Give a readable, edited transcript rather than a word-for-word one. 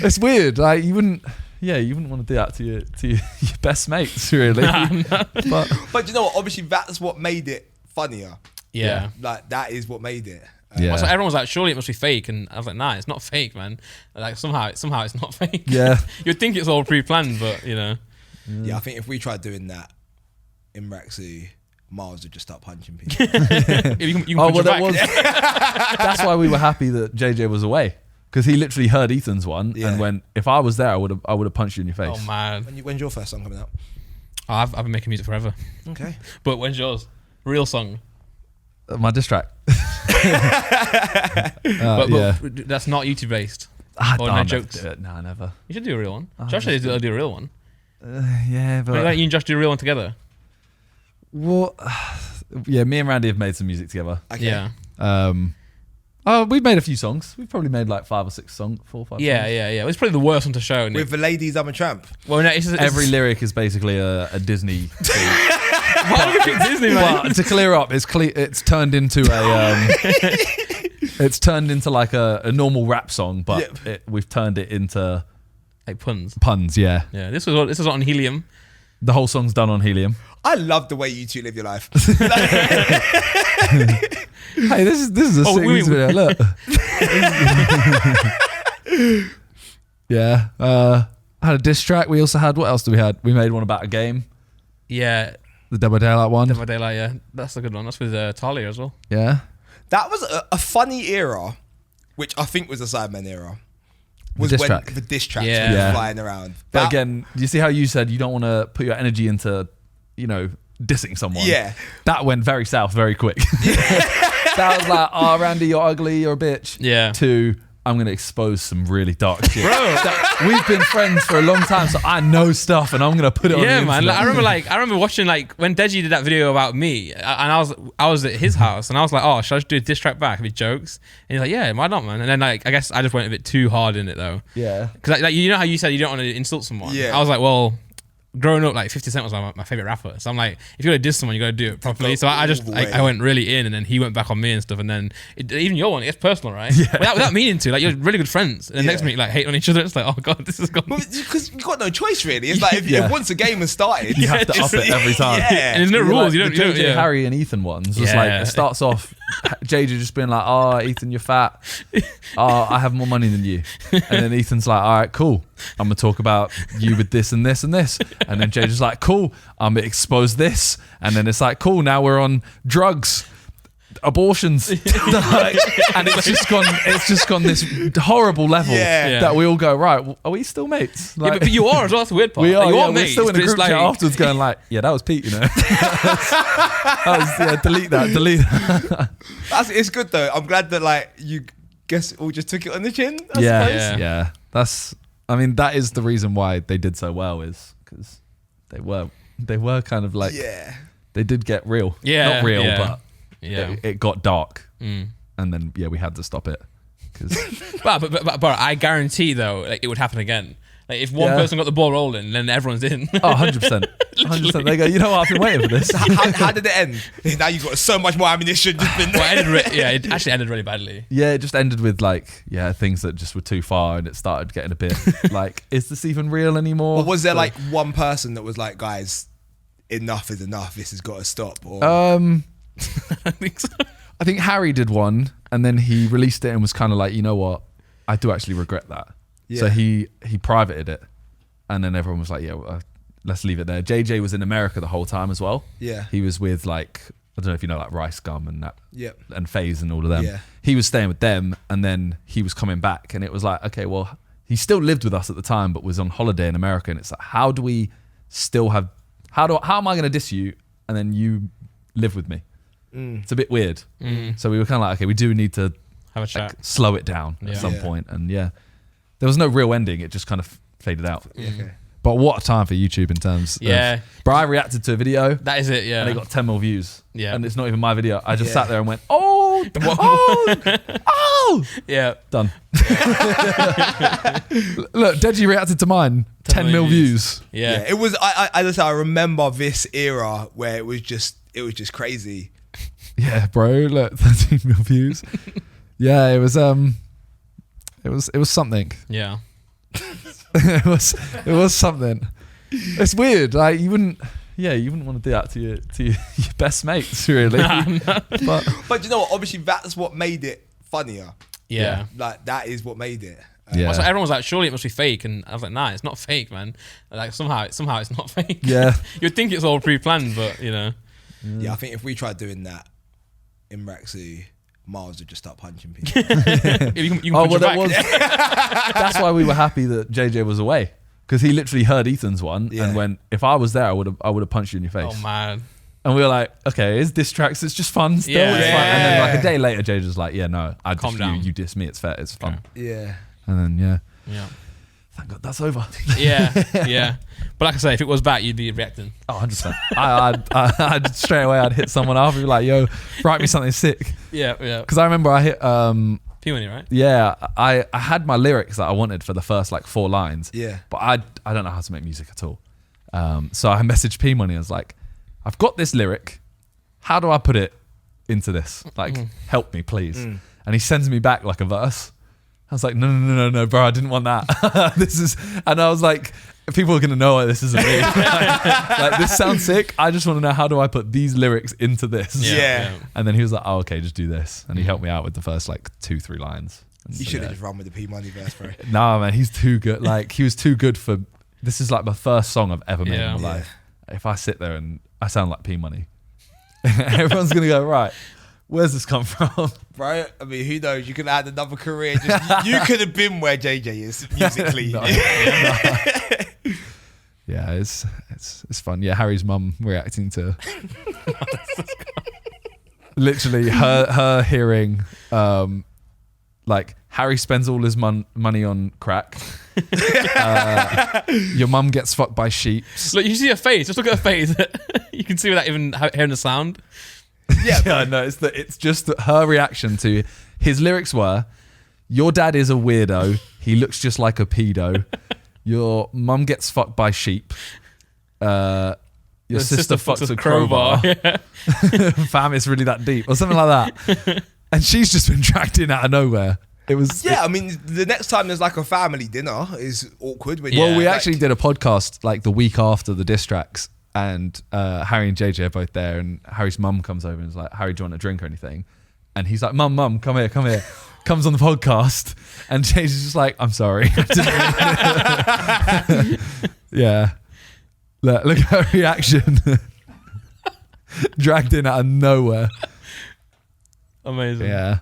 It's weird. Like you wouldn't want to do that to your best mates, really. But you know what? Obviously, that's what made it funnier. Yeah. Like that is what made it. Yeah. So everyone was like, surely it must be fake, and I was like, nah, it's not fake, man. Like somehow it's not fake. Yeah. You'd think it's all pre-planned, but you know. Yeah, I think if we tried doing that in Raxu, Miles would just start punching people. You can punch your back. That's why we were happy that JJ was away. Because he literally heard Ethan's one and went, if I was there, I would have punched you in your face. Oh man. When's your first song coming out? Oh, I've been making music forever. Okay. But when's yours? Real song. My diss track. But that's not YouTube based. Or no jokes. No, never. You should do a real one. Josh should do a real one. Yeah, but Maybe you and Josh do a real one together. Well, yeah, me and Randy have made some music together. Okay. Yeah. We've made a few songs. We've probably made like 5 or 6 songs, 4 or 5 Yeah, songs. yeah. It's probably the worst one to show. Isn't With it? the ladies, I'm a tramp. Well, no, it's Every lyric is basically a Disney thing. Why do you think Disney, man? Well, to clear up, it's turned into a it's turned into like a normal rap song, but we've turned it into Like puns. puns. Yeah, Yeah, this was on Helium. the whole song's done on Helium. I love the way you two live your life. Hey, this is a sick music video. Look. Yeah. Had a diss track. We also had, what else do we had? We made one about a game. Yeah, The Dead by Daylight one. Dead by Daylight. Yeah, that's a good one. That's with Talia as well. Yeah. That was a funny era, which I think was the SIDEMEN era. Was diss when track. the diss tracks Yeah. were Yeah. flying around. But That- again, you see how you said you don't want to put your energy into, dissing someone. Yeah. That went very south very quick. That was like, oh, Randy, you're ugly, you're a bitch. Yeah. To, I'm going to expose some really dark shit. We've been friends for a long time, so I know stuff and I'm going to put it on the Yeah, man. internet. I remember watching when Deji did that video about me, and I was at his house, and I was like, oh, should I just do a diss track back with jokes? And he's like, yeah, why not, man? And then I guess I just went a bit too hard in it though. Yeah. Because you know how you said you don't want to insult someone. Yeah. I was like, well, growing up, 50 Cent was my favorite rapper. So I'm like, if you're gonna diss someone, you gotta do it properly. So I went really in, and then he went back on me and stuff. And then even your one, it gets personal, right? Yeah. Without meaning to, you're really good friends. And then next minute, hate on each other. It's like, oh god, this is gone. Because you've got no choice really. It's like if once a game has started, You have to up it every time. Yeah. And there's no rules. You don't. The JJ, Harry and Ethan ones was it starts off JJ just being like, oh, Ethan, you're fat. Oh, I have more money than you. And then Ethan's like, all right, cool. I'm going to talk about you with this and this and this. And then JJ's like, cool, I'm going to expose this. And then it's like, cool, now we're on drugs, abortions. And it's just gone this horrible level that we all go, right, well, are we still mates? Like, but you are as well. That's the weird part. We are, you are we're mates, still in a group chat afterwards going like, yeah, that was Pete, that was, delete that. It's good though. I'm glad that you guess all just took it on the chin. I suppose. Yeah. That is the reason why they did so well, is because they were kind of like, they did get real. Yeah. Not real, Yeah. but Yeah. it got dark. And then, we had to stop it. But I guarantee though, it would happen again. Like if one person got the ball rolling, then everyone's in. Oh, 100%. 100%. They go, you know what, I've been waiting for this. How did it end? Now you've got so much more ammunition. It actually ended really badly. Yeah, it just ended with things that just were too far, and it started getting a bit like, is this even real anymore? Or was there one person that was like, guys, enough is enough, this has got to stop? Or I think so. I think Harry did one, and then he released it and was kind of like, you know what, I do actually regret that. Yeah. So he privated it, and then everyone was like, yeah, well, let's leave it there. JJ was in America the whole time as well. Yeah. He was with I don't know if you know Rice Gum and that. Yep. And FaZe and all of them. Yeah. He was staying with them, and then he was coming back, and it was like, okay, well, he still lived with us at the time, but was on holiday in America, and it's like, how do we still have? How am I going to diss you, and then you live with me? It's a bit weird. So we were kind of like, okay, we do need to have a chat, slow it down at some point, and there was no real ending. It just kind of faded out. Okay. But what a time for YouTube in terms of... But I reacted to a video. That is it, yeah. And it got 10 more views. Yeah. And it's not even my video. I just sat there and went, oh! Yeah. Done. Look, Deji reacted to mine. 10 mil views. Yeah. It was, I remember this era where it was just crazy. Yeah, bro. Look, 13 mil views. Yeah, it was something. Yeah. it was something. It's weird. Like you wouldn't want to do that to your best mates, really. But you know what? Obviously, that's what made it funnier. Yeah. Like that is what made it. Yeah. So everyone was like, surely it must be fake, and I was like, nah, it's not fake, man. Like somehow it's not fake. Yeah. You'd think it's all pre-planned, but you know. Yeah, I think if we tried doing that in Rexy, Miles would just start punching people. You can punch your back. That's why we were happy that JJ was away, because he literally heard Ethan's one and went, if I was there, I would have punched you in your face. Oh man. And we were like, okay, it's DISSTRACKS. It's just fun still. Yeah. It's fun. And then like a day later, JJ was like, yeah, no, Calm down. You diss me. It's fair. It's fun. Yeah. And then Yeah. thank God that's over. Yeah. But like I say, if it was back, you'd be reacting. Oh, 100%. I'd straight away, I'd hit someone up and be like, yo, write me something sick. Yeah. Because I remember I hit, P-Money, right? yeah, I had my lyrics that I wanted for the first like 4 lines. Yeah. But I don't know how to make music at all. So I messaged P-Money. I was like, I've got this lyric. How do I put it into this? Like, help me, please. And he sends me back like a verse. I was like, no, bro, I didn't want that. And I was like, people are going to know this isn't me. Like, this sounds sick. I just want to know, how do I put these lyrics into this? Yeah. And then he was like, oh, okay, just do this. And he helped me out with the first like 2-3 lines. And You so, should have just run with the P-Money verse, bro. Nah, man, he's too good. Like, he was too good for, this is like the first song I've ever made in my Yeah. life. If I sit there and I sound like P-Money, everyone's going to go, right, where's this come from? Bro, I mean, who knows? You could have had another career. You could have been where JJ is musically. No. Yeah, it's fun. Yeah, Harry's mum reacting to literally her hearing, like, Harry spends all his money on crack. Your mum gets fucked by sheep. Look, you see her face. Just look at her face. You can see without even hearing the sound. Yeah, no, it's just that her reaction to his lyrics were, your dad is a weirdo. He looks just like a pedo. Your mum gets fucked by sheep. Your sister fucks a crowbar. Yeah. Fam, it's really that deep, or something like that. And she's just been dragged in out of nowhere. It was I mean, the next time there's like a family dinner is awkward. When Well, we like, actually did a podcast like the week after the DISSTRACKS, and Harry and JJ are both there, and Harry's mum comes over and is like, Harry, do you want a drink or anything? And he's like, Mum, come here. Comes on the podcast, and JJ's just like, I'm sorry. Yeah. Look at her reaction. Dragged in out of nowhere. Amazing. Yeah.